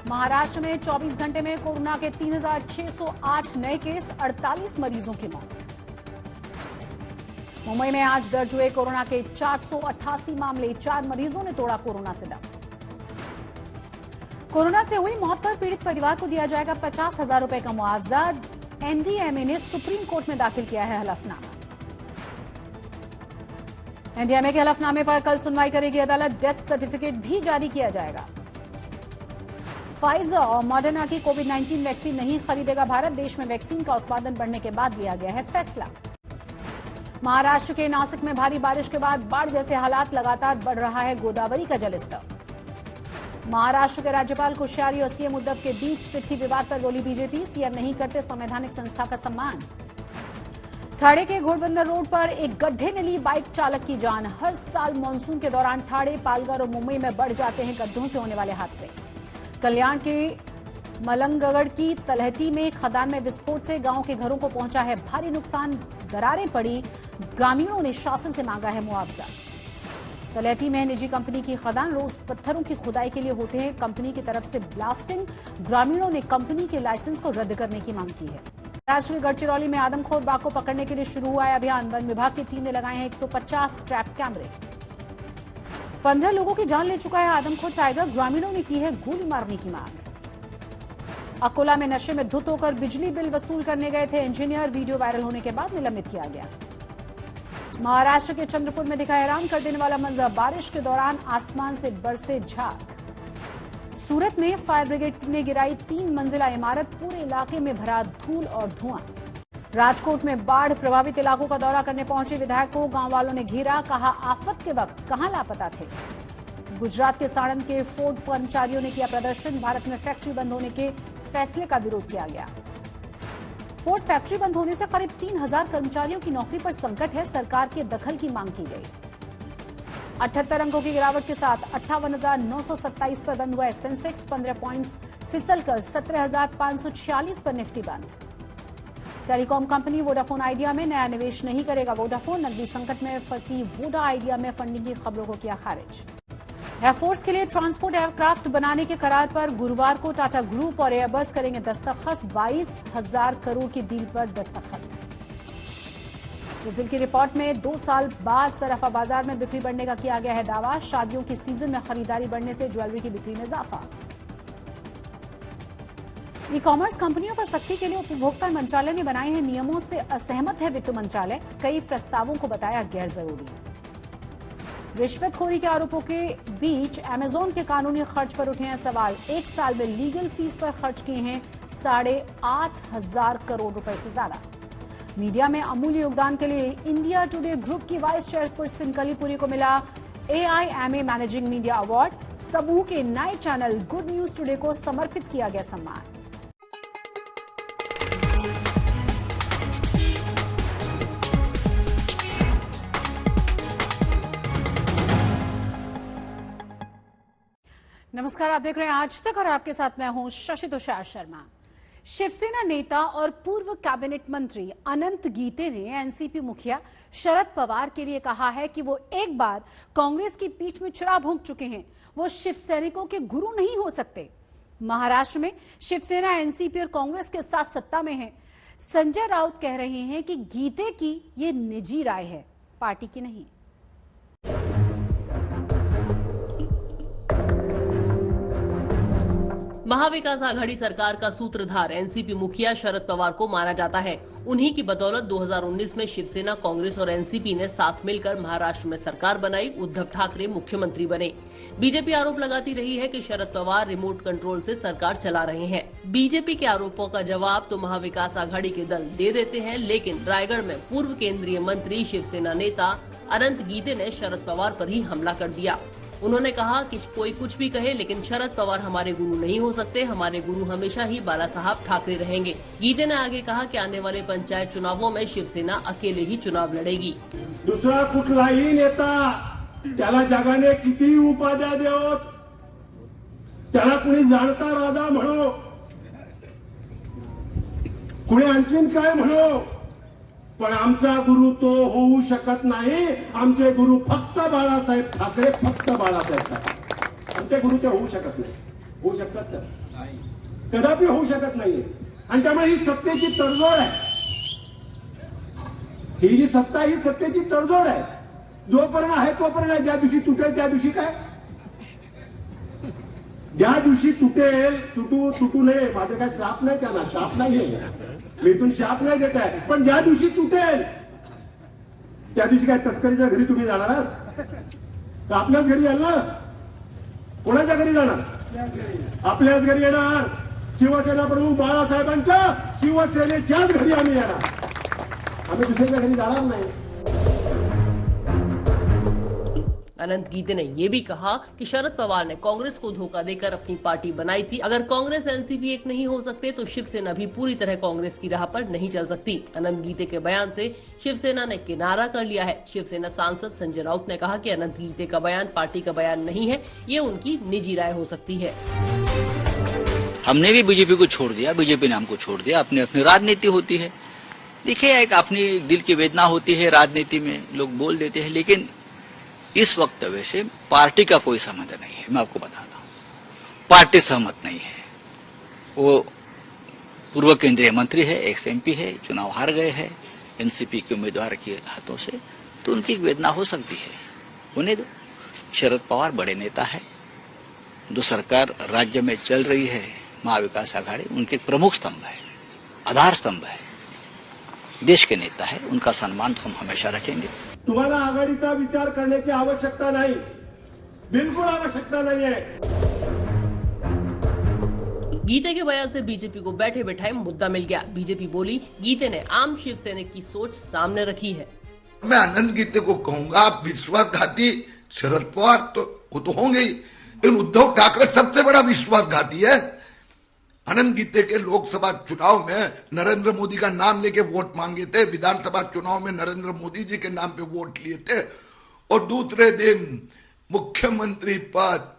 महाराष्ट्र में 24 घंटे में कोरोना के 3,608 नए केस, 48 मरीजों की मौत। मुंबई में आज दर्ज हुए कोरोना के 488 मामले, 4 मरीजों ने तोड़ा कोरोना से दम। कोरोना से हुई मौत पर पीड़ित परिवार को दिया जाएगा 50,000 रुपए का मुआवजा। एनडीएमए ने सुप्रीम कोर्ट में दाखिल किया है हलफनामा। एनडीएमए के हलफनामे पर कल सुनवाई करेगी अदालत। डेथ सर्टिफिकेट भी जारी किया जाएगा। फाइजर और मॉडर्ना की कोविड-19 वैक्सीन नहीं खरीदेगा भारत। देश में वैक्सीन का उत्पादन बढ़ने के बाद लिया गया है फैसला। महाराष्ट्र के नासिक में भारी बारिश के बाद बाढ़ जैसे हालात, लगातार बढ़ रहा है गोदावरी का जलस्तर। महाराष्ट्र के राज्यपाल कोश्यारी और सीएम उद्धव के बीच चिट्ठी विवाद पर बोली बीजेपी। सीएम नहीं करते संवैधानिक संस्था का सम्मान। ठाणे के घोड़बंदर रोड पर एक गड्ढे ने ली बाइक चालक की जान। हर साल मानसून के दौरान ठाणे, पालघर और मुंबई में बढ़ जाते हैं गड्ढों से होने वाले हादसे। कल्याण के मलंगगढ़ की तलहटी में खदान में विस्फोट से गांव के घरों को पहुंचा है भारी नुकसान। दरारें पड़ी, ग्रामीणों ने शासन से मांगा है मुआवजा। तलहटी में निजी कंपनी की खदान, रोज पत्थरों की खुदाई के लिए होते हैं कंपनी की तरफ से ब्लास्टिंग। ग्रामीणों ने कंपनी के लाइसेंस को रद्द करने की मांग की है। महाराष्ट्र के गढ़चिरौली में आदमखोर बाघ को पकड़ने के लिए शुरू हुआ है अभियान। वन विभाग की टीम ने लगाए हैं 150 ट्रैप कैमरे। 15 लोगों की जान ले चुका है आदमखोर टाइगर। ग्रामीणों ने की है गोली मारने की मांग। अकोला में नशे में धुत होकर बिजली बिल वसूल करने गए थे इंजीनियर। वीडियो वायरल होने के बाद निलंबित किया गया। महाराष्ट्र के चंद्रपुर में दिखा हैरान कर देने वाला मंजर। बारिश के दौरान आसमान से बरसे झाग। सूरत में फायर ब्रिगेड ने गिराई 3 मंजिला इमारत। पूरे इलाके में भरा धूल और धुआं। राजकोट में बाढ़ प्रभावित इलाकों का दौरा करने पहुंचे विधायक को गांव वालों ने घेरा। कहा, आफत के वक्त कहां लापता थे। गुजरात के साणंद के फोर्ड कर्मचारियों ने किया प्रदर्शन। भारत में फैक्ट्री बंद होने के फैसले का विरोध किया गया। फोर्ड फैक्ट्री बंद होने से करीब 3,000 कर्मचारियों की नौकरी पर संकट है। सरकार के दखल की मांग की गई। 78 अंकों की गिरावट के साथ 58,927 पर बंद हुआ है सेंसेक्स। 15 पॉइंट्स फिसलकर 17,546 पर निफ्टी बंद। टेलीकॉम कंपनी वोडाफोन आइडिया में नया निवेश नहीं करेगा। वोडाफोन नकदी संकट में फंसी वोडा आइडिया में फंडिंग की खबरों को किया खारिज। एयरफोर्स के लिए ट्रांसपोर्ट एयरक्राफ्ट बनाने के करार पर गुरुवार को टाटा ग्रुप और एयरबस करेंगे दस्तखत। 22,000 करोड़ की डील पर दस्तखत। ब्राजील की रिपोर्ट में 2 साल बाद सराफा बाजार में बिक्री बढ़ने का किया गया है दावा। शादियों के सीजन में खरीदारी बढ़ने से ज्वेलरी की बिक्री में इजाफा। ई कॉमर्स कंपनियों पर सख्ती के लिए उपभोक्ता मंत्रालय ने बनाए हैं नियमों से असहमत है वित्त मंत्रालय। कई प्रस्तावों को बताया गैर जरूरी। रिश्वतखोरी के आरोपों के बीच अमेजॉन के कानूनी खर्च पर उठे हैं सवाल। 1 साल में लीगल फीस पर खर्च किए हैं 8,500 करोड़ रुपए से ज्यादा। मीडिया में अमूल्य योगदान के लिए इंडिया टुडे ग्रुप की वाइस चेयरपर्सन कलीपुरी को मिला AIMA मैनेजिंग मीडिया अवार्ड। समूह के नए चैनल गुड न्यूज टुडे को समर्पित किया गया सम्मान। नमस्कार, आप देख रहे हैं आज तक और आपके साथ मैं हूं शशि तुषार शर्मा। शिवसेना नेता और पूर्व कैबिनेट मंत्री अनंत गीते ने एनसीपी मुखिया शरद पवार के लिए कहा है कि वो एक बार कांग्रेस की पीठ में छुरा भोंक चुके हैं। वो शिवसैनिकों के गुरु नहीं हो सकते। महाराष्ट्र में शिवसेना एनसीपी और कांग्रेस के साथ सत्ता में है। संजय राउत कह रहे हैं कि गीते की ये निजी राय है, पार्टी की नहीं। महाविकास आघाड़ी सरकार का सूत्रधार एनसीपी मुखिया शरद पवार को माना जाता है। उन्हीं की बदौलत 2019 में शिवसेना, कांग्रेस और एनसीपी ने साथ मिलकर महाराष्ट्र में सरकार बनाई। उद्धव ठाकरे मुख्यमंत्री बने। बीजेपी आरोप लगाती रही है कि शरद पवार रिमोट कंट्रोल से सरकार चला रहे हैं। बीजेपी के आरोपों का जवाब तो महाविकास आघाड़ी के दल दे देते हैं, लेकिन रायगढ़ में पूर्व केंद्रीय मंत्री शिवसेना नेता अनंत गीते ने शरद पवार पर ही हमला कर दिया। उन्होंने कहा कि कोई कुछ भी कहे, लेकिन शरद पवार हमारे गुरु नहीं हो सकते। हमारे गुरु हमेशा ही बाला साहब ठाकरे रहेंगे। गीते ने आगे कहा कि आने वाले पंचायत चुनावों में शिवसेना अकेले ही चुनाव लड़ेगी। दुसरा कुठलाही नेता त्याला जगाने किती उपाध्या देवत, त्याला कुणी जाणता राजा म्हणो, कुणी आणखीन काय म्हणो, पण आमचा गुरु तो होऊ शकत नाही। आमचे गुरु फक्त बाळासाहेब ठाकरे, फक्त बाळासाहेब ठाकरे। आमचे गुरु ते होऊ शकत नाही। होऊ शकतात तर कदापि होऊ शकत नाहीये. आणि त्यामुळे ही सत्तेची तडजोड आहे. ही जी सत्ता ही सत्तेची तडजोड आहे. जोपर्यंत आहे तोपर्यंत आहे. ज्या दिवशी तुटेल त्या दिवशी काय, ज्या दिवशी तुटेल, तुटू नये. माझं काय शाप नाही, त्यांना शाप नाहीये, मी इथून शाप नाही देत आहे. पण ज्या दिवशी तुटेल त्या दिवशी काय तटकरीच्या घरी तुम्ही जाणार आहात का आपल्याच घरी याल ना? कोणाच्या घरी जाणार? आपल्याच घरी येणार. शिवसेना प्रमुख बाळासाहेबांच्या शिवसेनेच्याच घरी आम्ही येणार. आम्ही दुसऱ्याच्या घरी जाणार नाही. अनंत गीते ने यह भी कहा कि शरद पवार ने कांग्रेस को धोखा देकर अपनी पार्टी बनाई थी. अगर कांग्रेस एनसीपी एक नहीं हो सकते तो शिवसेना भी पूरी तरह कांग्रेस की राह पर नहीं चल सकती. अनंत गीते के बयान से शिवसेना ने किनारा कर लिया है. शिवसेना सांसद संजय राउत ने कहा कि अनंत गीते का बयान पार्टी का बयान नहीं है, ये उनकी निजी राय हो सकती है. हमने भी बीजेपी को छोड़ दिया, बीजेपी ने हमको छोड़ दिया. अपनी अपनी राजनीति होती है. देखिए, एक अपनी दिल की वेदना होती है राजनीति में, लोग बोल देते हैं, लेकिन इस वक्त वैसे पार्टी का कोई संबंध नहीं है. मैं आपको बताता हूं, पार्टी सहमत नहीं है. वो पूर्व केंद्रीय मंत्री है, एक्स एमपी है, चुनाव हार गए हैं एनसीपी के उम्मीदवार के हाथों से, तो उनकी एक वेदना हो सकती है. होने दो. शरद पवार बड़े नेता है. जो सरकार राज्य में चल रही है, महाविकास आघाड़ी, उनके प्रमुख स्तंभ है, आधार स्तंभ है, देश के नेता है. उनका सम्मान तो हम हमेशा रखेंगे. तुम्हाला आघाडीचा विचार करने की आवश्यकता नहीं, बिल्कुल आवश्यकता नहीं है. गीते के बयान से बीजेपी को बैठे बैठाए मुद्दा मिल गया. बीजेपी बोली, गीते ने आम शिवसैनिक की सोच सामने रखी है. मैं अनंत गीते को कहूंगा, विश्वासघाती शरद पवार तो वो तो होंगे ही, लेकिन उद्धव ठाकरे सबसे बड़ा विश्वासघाती है. अनंत गीते के लोकसभा चुनाव में नरेंद्र मोदी का नाम लेके वोट मांगे थे, विधानसभा चुनाव में नरेंद्र मोदी जी के नाम पे वोट लिए थे, और दूसरे दिन मुख्यमंत्री पद.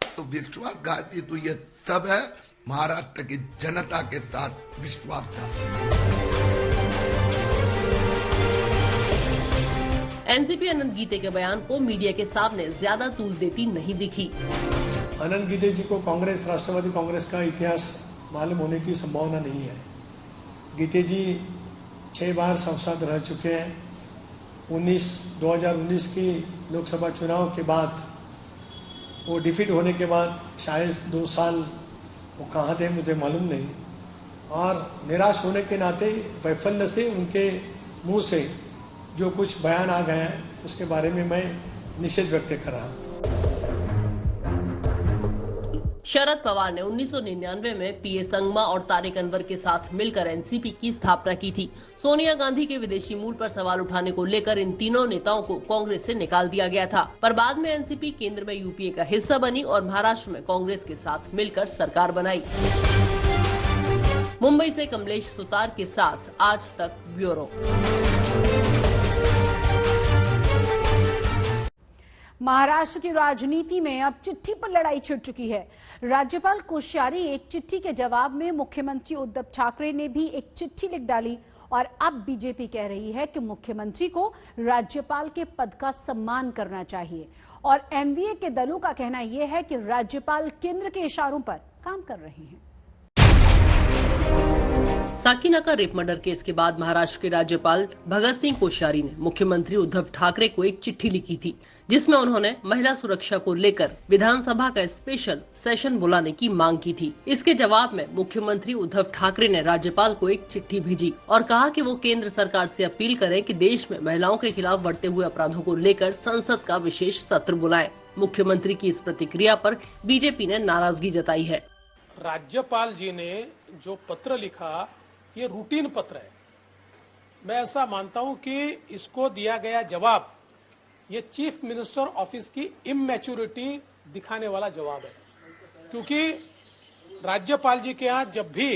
तो विश्वासघाती तो ये सब है. महाराष्ट्र की जनता के साथ विश्वासघात. एनसीपी अनंत गीते के बयान को मीडिया के सामने ज्यादा तूल देती नहीं दिखी. अनंत गीते जी को कांग्रेस, राष्ट्रवादी कांग्रेस का इतिहास मालूम होने की संभावना नहीं है. गीते जी 6 बार सांसद रह चुके हैं. 2019 की लोकसभा चुनाव के बाद वो डिफीट होने के बाद शायद 2 साल वो कहाँ थे मुझे मालूम नहीं, और निराश होने के नाते वैफल्य से उनके मुंह से जो कुछ बयान आ गए हैं उसके बारे में मैं निषेध व्यक्त कर रहा हूँ. शरद पवार ने 1999 में पीए संगमा और तारिक अनवर के साथ मिलकर एनसीपी की स्थापना की थी. सोनिया गांधी के विदेशी मूल पर सवाल उठाने को लेकर इन तीनों नेताओं को कांग्रेस से निकाल दिया गया था, पर बाद में एनसीपी केंद्र में यूपीए का हिस्सा बनी और महाराष्ट्र में कांग्रेस के साथ मिलकर सरकार बनाई. मुंबई से कमलेश सुतार के साथ आज तक ब्यूरो. महाराष्ट्र की राजनीति में अब चिट्ठी पर लड़ाई छिड़ चुकी है. राज्यपाल कोश्यारी एक चिट्ठी के जवाब में मुख्यमंत्री उद्धव ठाकरे ने भी एक चिट्ठी लिख डाली, और अब बीजेपी कह रही है कि मुख्यमंत्री को राज्यपाल के पद का सम्मान करना चाहिए. और एमवीए के दलों का कहना यह है कि राज्यपाल केंद्र के इशारों पर काम कर रहे हैं. साकीनाका रेप मर्डर केस के बाद महाराष्ट्र के राज्यपाल भगत सिंह कोश्यारी ने मुख्यमंत्री उद्धव ठाकरे को एक चिट्ठी लिखी थी, जिसमें उन्होंने महिला सुरक्षा को लेकर विधानसभा का स्पेशल सेशन बुलाने की मांग की थी. इसके जवाब में मुख्यमंत्री उद्धव ठाकरे ने राज्यपाल को एक चिट्ठी भेजी और कहा कि वो केंद्र सरकार से अपील करें कि देश में महिलाओं के खिलाफ बढ़ते हुए अपराधों को लेकर संसद का विशेष सत्र बुलाएं. मुख्यमंत्री की इस प्रतिक्रिया पर बीजेपी ने नाराजगी जताई है. राज्यपाल जी ने जो पत्र लिखा ये रूटीन पत्र है. मैं ऐसा मानता हूं कि इसको दिया गया जवाब ये चीफ मिनिस्टर ऑफिस की इमैच्योरिटी दिखाने वाला जवाब है, क्योंकि राज्यपाल जी के यहाँ जब भी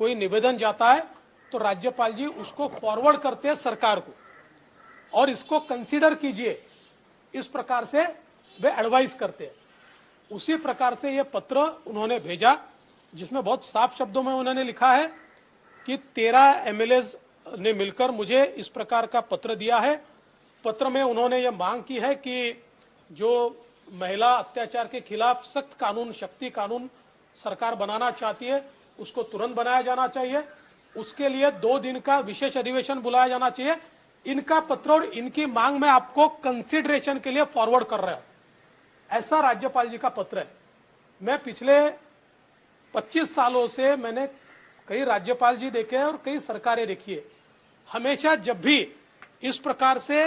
कोई निवेदन जाता है तो राज्यपाल जी उसको फॉरवर्ड करते हैं सरकार को, और इसको कंसीडर कीजिए, इस प्रकार से वे एडवाइस करते हैं. उसी प्रकार से ये पत्र उन्होंने भेजा, जिसमें बहुत साफ शब्दों में उन्होंने लिखा है कि 13 एमएलएज ने मिलकर मुझे इस प्रकार का पत्र दिया है. पत्र में उन्होंने ये मांग की है कि जो महिला अत्याचार के खिलाफ सख्त कानून, शक्ति कानून सरकार बनाना चाहती है उसको तुरंत बनाया जाना चाहिए। उसके लिए 2 दिन का विशेष अधिवेशन बुलाया जाना चाहिए। इनका पत्र और इनकी मांग में आपको कंसिडरेशन के लिए फॉरवर्ड कर रहा हूं। ऐसा राज्यपाल जी का पत्र है। मैं पिछले 25 सालों से मैंने कई राज्यपाल जी देखे हैं और कई सरकारें देखी है। हमेशा जब भी इस प्रकार से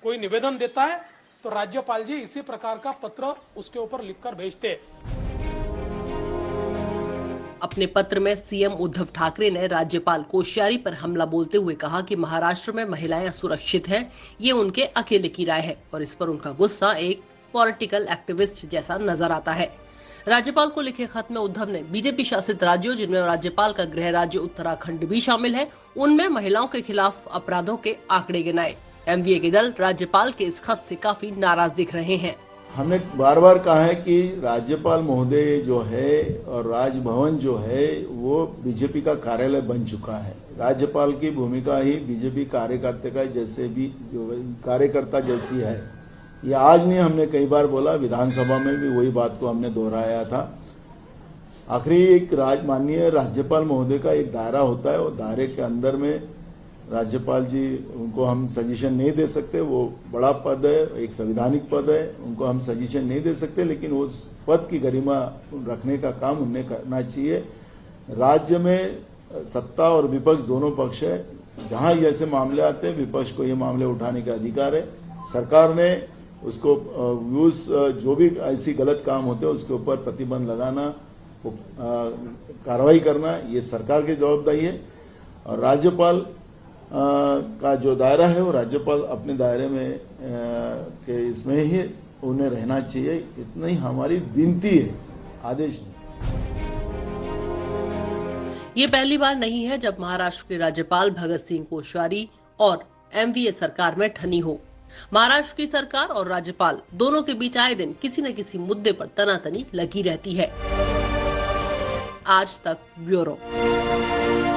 कोई निवेदन देता है तो राज्यपाल जी इसी प्रकार का पत्र उसके ऊपर लिखकर भेजते हैं। अपने पत्र में सीएम उद्धव ठाकरे ने राज्यपाल कोश्यारी पर हमला बोलते हुए कहा कि महाराष्ट्र में महिलाएं असुरक्षित हैं, ये उनके अकेले की राय है और इस पर उनका गुस्सा एक पॉलिटिकल एक्टिविस्ट जैसा नजर आता है। राज्यपाल को लिखे खत में उद्धव ने बीजेपी शासित राज्यों, जिनमें राज्यपाल का गृह राज्य उत्तराखंड भी शामिल है, उनमें महिलाओं के खिलाफ अपराधों के आंकड़े गिनाए। एमवीए के दल राज्यपाल के इस खत से काफी नाराज दिख रहे हैं। हमने बार बार कहा है कि राज्यपाल महोदय जो है और राजभवन जो है वो बीजेपी का कार्यालय बन चुका है। राज्यपाल की भूमिका ही बीजेपी कार्यकर्ता जैसी है। ये आज नहीं, हमने कई बार बोला, विधानसभा में भी वही बात को हमने दोहराया था। आखिरी एक माननीय राज्यपाल महोदय का एक दायरा होता है, वो दायरे के अंदर में राज्यपाल जी उनको हम सजेशन नहीं दे सकते। वो बड़ा पद है, एक संवैधानिक पद है, उनको हम सजेशन नहीं दे सकते, लेकिन उस पद की गरिमा रखने का काम उन्हें करना चाहिए। राज्य में सत्ता और विपक्ष दोनों पक्ष है। जहां ऐसे मामले आते हैं विपक्ष को ये मामले उठाने का अधिकार है। सरकार ने उसको जो भी ऐसी गलत काम होते हैं उसके ऊपर प्रतिबंध लगाना, कार्रवाई करना, ये सरकार की जवाबदारी है। और राज्यपाल का जो दायरा है वो राज्यपाल अपने दायरे में के इसमें ही उन्हें रहना चाहिए। इतना ही हमारी विनती है, आदेश नहीं। ये पहली बार नहीं है जब महाराष्ट्र के राज्यपाल भगत सिंह कोश्यारी और एमवीए सरकार में ठनी हो। महाराष्ट्र की सरकार और राज्यपाल दोनों के बीच आए दिन किसी न किसी मुद्दे पर तनातनी लगी रहती है। आज तक ब्यूरो।